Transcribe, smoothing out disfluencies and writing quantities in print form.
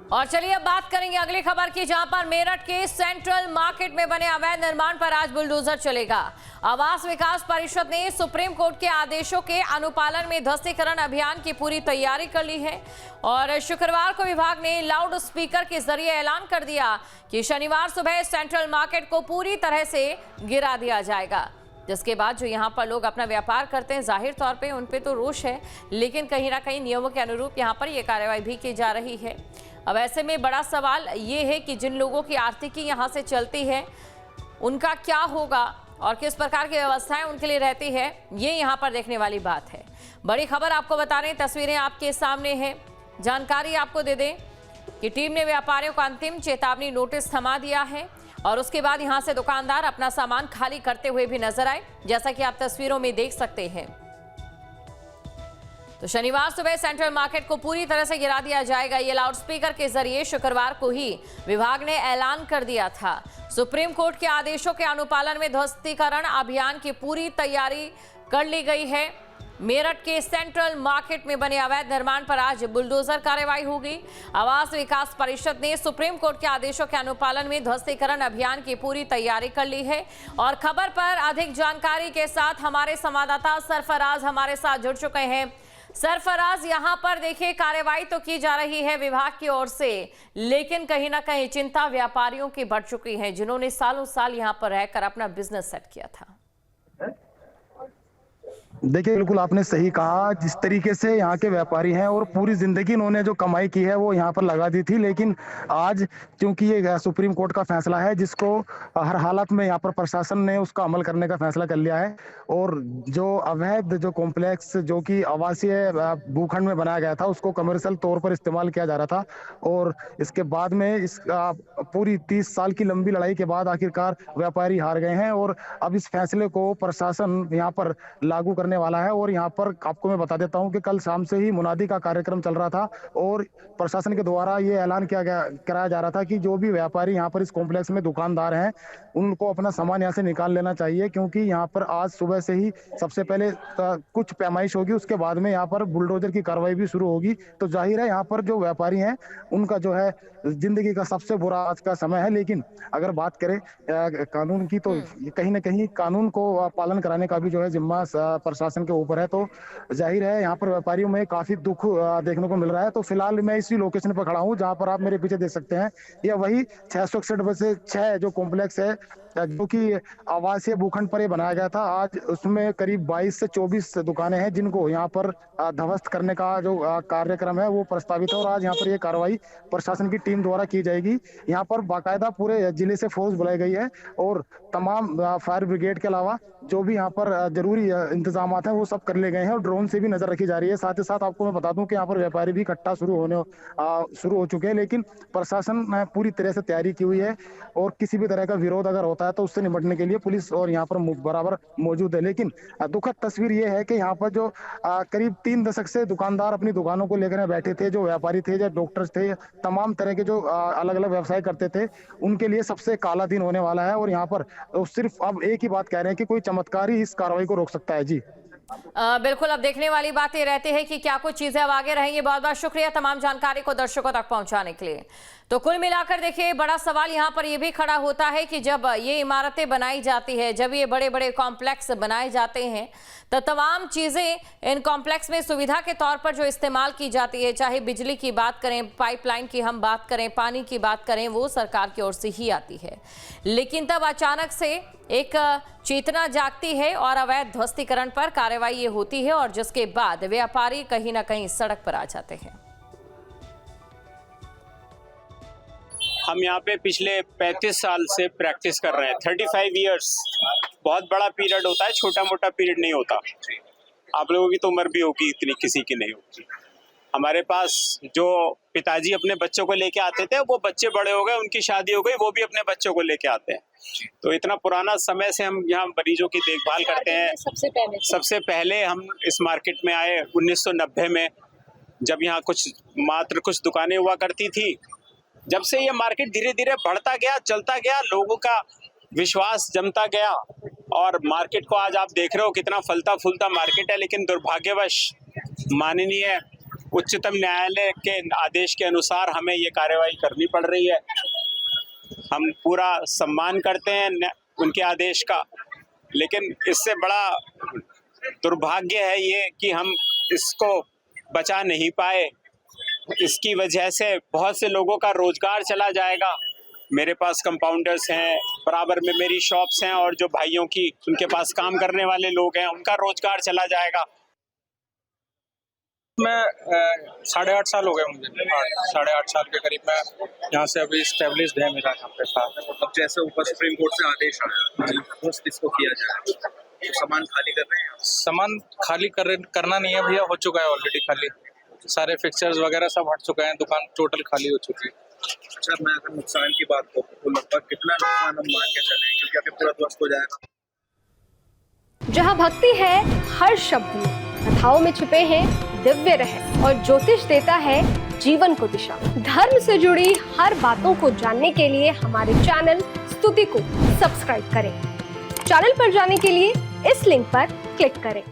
और चलिए अब बात करेंगे अगली खबर की, जहां पर मेरठ के सेंट्रल मार्केट में बने अवैध निर्माण पर आज बुलडोजर चलेगा। आवास विकास परिषद ने सुप्रीम कोर्ट के आदेशों के अनुपालन में ध्वस्तीकरण अभियान की पूरी तैयारी कर ली है और शुक्रवार को विभाग ने लाउड स्पीकर के जरिए ऐलान कर दिया कि शनिवार सुबह सेंट्रल मार्केट को पूरी तरह से गिरा दिया जाएगा। जिसके बाद जो यहाँ पर लोग अपना व्यापार करते हैं, जाहिर तौर पे उन पे तो रोष है, लेकिन कहीं ना कहीं नियमों के अनुरूप यहाँ पर ये कार्रवाई भी की जा रही है। अब ऐसे में बड़ा सवाल ये है कि जिन लोगों की आर्थिकी यहाँ से चलती है उनका क्या होगा और किस प्रकार की व्यवस्थाएं उनके लिए रहती है, ये यहाँ पर देखने वाली बात है। बड़ी खबर आपको बता रहे हैं, तस्वीरें आपके सामने है। जानकारी आपको दे दें कि टीम ने व्यापारियों को अंतिम चेतावनी नोटिस थमा दिया है और उसके बाद यहां से दुकानदार अपना सामान खाली करते हुए भी नजर आए, जैसा कि आप तस्वीरों में देख सकते हैं। तो शनिवार सुबह सेंट्रल मार्केट को पूरी तरह से गिरा दिया जाएगा, ये लाउडस्पीकर के जरिए शुक्रवार को ही विभाग ने ऐलान कर दिया था। सुप्रीम कोर्ट के आदेशों के अनुपालन में ध्वस्तीकरण अभियान की पूरी तैयारी कर ली गई है। मेरठ के सेंट्रल मार्केट में बने अवैध निर्माण पर आज बुलडोजर कार्रवाई होगी। आवास विकास परिषद ने सुप्रीम कोर्ट के आदेशों के अनुपालन में ध्वस्तीकरण अभियान की पूरी तैयारी कर ली है और खबर पर अधिक जानकारी के साथ हमारे संवाददाता सरफराज हमारे साथ जुड़ चुके हैं। सरफराज, यहाँ पर देखिए कार्रवाई तो की जा रही है विभाग की ओर से, लेकिन कहीं ना कहीं चिंता व्यापारियों की बढ़ चुकी है जिन्होंने सालों साल यहाँ पर रहकर अपना बिजनेस सेट किया था। देखिए, बिल्कुल आपने सही कहा। जिस तरीके से यहाँ के व्यापारी हैं और पूरी जिंदगी इन्होंने जो कमाई की है वो यहाँ पर लगा दी थी, लेकिन आज क्योंकि ये सुप्रीम कोर्ट का फैसला है जिसको हर हालत में यहाँ पर प्रशासन ने उसका अमल करने का फैसला कर लिया है और जो अवैध जो कॉम्प्लेक्स जो कि आवासीय भूखंड में बनाया गया था उसको कमर्शियल तौर पर इस्तेमाल किया जा रहा था और इसके बाद में इस पूरी 30 साल की लंबी लड़ाई के बाद आखिरकार व्यापारी हार गए हैं और अब इस फैसले को प्रशासन यहाँ पर लागू करने वाला है। और यहाँ पर आपको मैं बता देता हूँ कि कल शाम से ही मुनादी का कार्यक्रम चल रहा था और प्रशासन के द्वारा ये ऐलान कराया जा रहा था कि जो भी व्यापारी यहाँ पर इस कॉम्प्लेक्स में दुकानदार हैं उनको अपना सामान यहाँ से निकाल लेना चाहिए, क्योंकि यहाँ पर आज सुबह से ही सबसे पहले कुछ पैमाइश होगी, उसके बाद में यहाँ पर बुलडोजर की कार्रवाई भी शुरू होगी। तो जाहिर है यहाँ पर जो व्यापारी हैं उनका जो है जिंदगी का सबसे बुरा आज का समय है। लेकिन अगर बात करें कानून की तो कहीं ना कहीं कानून को पालन कराने का भी जो है जिम्मा प्रशासन के ऊपर है। तो जाहिर है यहाँ पर व्यापारियों में काफी दुख देखने को मिल रहा है। तो फिलहाल मैं इसी लोकेशन पर खड़ा हूँ जहाँ पर आप मेरे पीछे देख सकते हैं। यह वही 661 में से 6 जो कॉम्प्लेक्स है जो कि आवासीय भूखंड पर बनाया गया था। आज उसमें करीब 22 से 24 दुकानें हैं जिनको यहाँ पर ध्वस्त करने का जो कार्यक्रम है वो प्रस्तावित है और आज यहाँ पर ये कार्रवाई प्रशासन की टीम द्वारा की जाएगी। यहाँ पर बाकायदा पूरे जिले से फोर्स बुलाई गई है और तमाम फायर ब्रिगेड के अलावा जो भी यहाँ पर जरूरी इंतजाम हैं वो सब कर लिए गए हैं और ड्रोन से भी नजर रखी जा रही है। साथ ही साथ आपको मैं बता दूं कि यहाँ पर व्यापारी भी इकट्ठा शुरू हो चुके हैं, लेकिन प्रशासन ने पूरी तरह से तैयारी की हुई है और किसी भी तरह का विरोध अगर होता है तो उससे निपटने के लिए पुलिस और यहाँ पर बराबर मौजूद है। लेकिन दुखद तस्वीर ये है कि यहाँ पर जो करीब 3 दशक से दुकानदार अपनी दुकानों को लेकर बैठे थे, जो व्यापारी थे, जो डॉक्टर्स थे, तमाम तरह के जो अलग अलग व्यवसाय करते थे, उनके लिए सबसे काला दिन होने वाला है। और यहाँ पर सिर्फ अब एक ही बात कह रहे हैं कि कोई चमत्कार ही इस कार्रवाई को रोक सकता है। जी बिल्कुल, अब देखने वाली बात ये रहती है कि क्या कुछ चीजें अब आगे रहेंगी। बहुत बहुत शुक्रिया तमाम जानकारी को दर्शकों तक पहुंचाने के लिए। तो कुल मिलाकर देखिए बड़ा सवाल यहाँ पर यह भी खड़ा होता है कि जब ये इमारतें बनाई जाती है, जब ये बड़े बड़े कॉम्प्लेक्स बनाए जाते हैं, तो तमाम चीजें इन कॉम्प्लेक्स में सुविधा के तौर पर जो इस्तेमाल की जाती है, चाहे बिजली की बात करें, पाइपलाइन की हम बात करें, पानी की बात करें, वो सरकार की ओर से ही आती है। लेकिन तब अचानक से एक चेतना जागती है और अवैध ध्वस्तीकरण पर कार्रवाई ये होती है और जिसके बाद व्यापारी कहीं ना कहीं सड़क पर आ जाते हैं। हम यहाँ पे पिछले 35 साल से प्रैक्टिस कर रहे हैं। 35 इयर्स बहुत बड़ा पीरियड होता है, छोटा मोटा पीरियड नहीं होता। आप लोगों की तो उम्र भी होगी, इतनी किसी की नहीं होगी। हमारे पास जो पिताजी अपने बच्चों को लेके आते थे, वो बच्चे बड़े हो गए, उनकी शादी हो गई, वो भी अपने बच्चों को लेके आते हैं। तो इतना पुराना समय से हम यहाँ मरीजों की देखभाल करते हैं। सबसे पहले हम इस मार्केट में आए 1990 में, जब यहाँ मात्र कुछ दुकानें हुआ करती थी। जब से ये मार्केट धीरे धीरे बढ़ता गया, चलता गया, लोगों का विश्वास जमता गया और मार्केट को आज आप देख रहे हो कितना फलता फूलता मार्केट है। लेकिन दुर्भाग्यवश माननीय उच्चतम न्यायालय के आदेश के अनुसार हमें ये कार्यवाही करनी पड़ रही है। हम पूरा सम्मान करते हैं उनके आदेश का, लेकिन इससे बड़ा दुर्भाग्य है ये कि हम इसको बचा नहीं पाए। इसकी वजह से बहुत से लोगों का रोजगार चला जाएगा। मेरे पास कंपाउंडर्स हैं, बराबर में मेरी शॉप्स हैं, और जो भाइयों की उनके पास काम करने वाले लोग हैं उनका रोजगार चला जाएगा। मैं 8.5 साल हो गए मुझे, 8.5 साल के करीब मैं यहाँ से अभी स्टेब्लिश्ड है मेरा यहाँ पे था। अब जैसे ऊपर सुप्रीम कोर्ट से आदेश आया, बस इसको किया जाए, तो सामान खाली कर रहे हैं। सामान खाली करना नहीं है भैया, हो चुका है ऑलरेडी खाली। सारे फिक्सचर्स वगैरह सब हट चुके हैं, दुकान टोटल खाली हो चुकी है। अच्छा, मैं अगर नुकसान की बात करूँ तो लगभग कितना नुकसान हम मान के चले, क्योंकि अभी पूरा ध्वस्त हो जाएगा। जहाँ भक्ति है हर शब्द में, कथाओं में छुपे हैं दिव्य रहस्य और ज्योतिष देता है जीवन को दिशा। धर्म से जुड़ी हर बातों को जानने के लिए हमारे चैनल स्तुति को सब्सक्राइब करें। चैनल पर जाने के लिए इस लिंक पर क्लिक करें।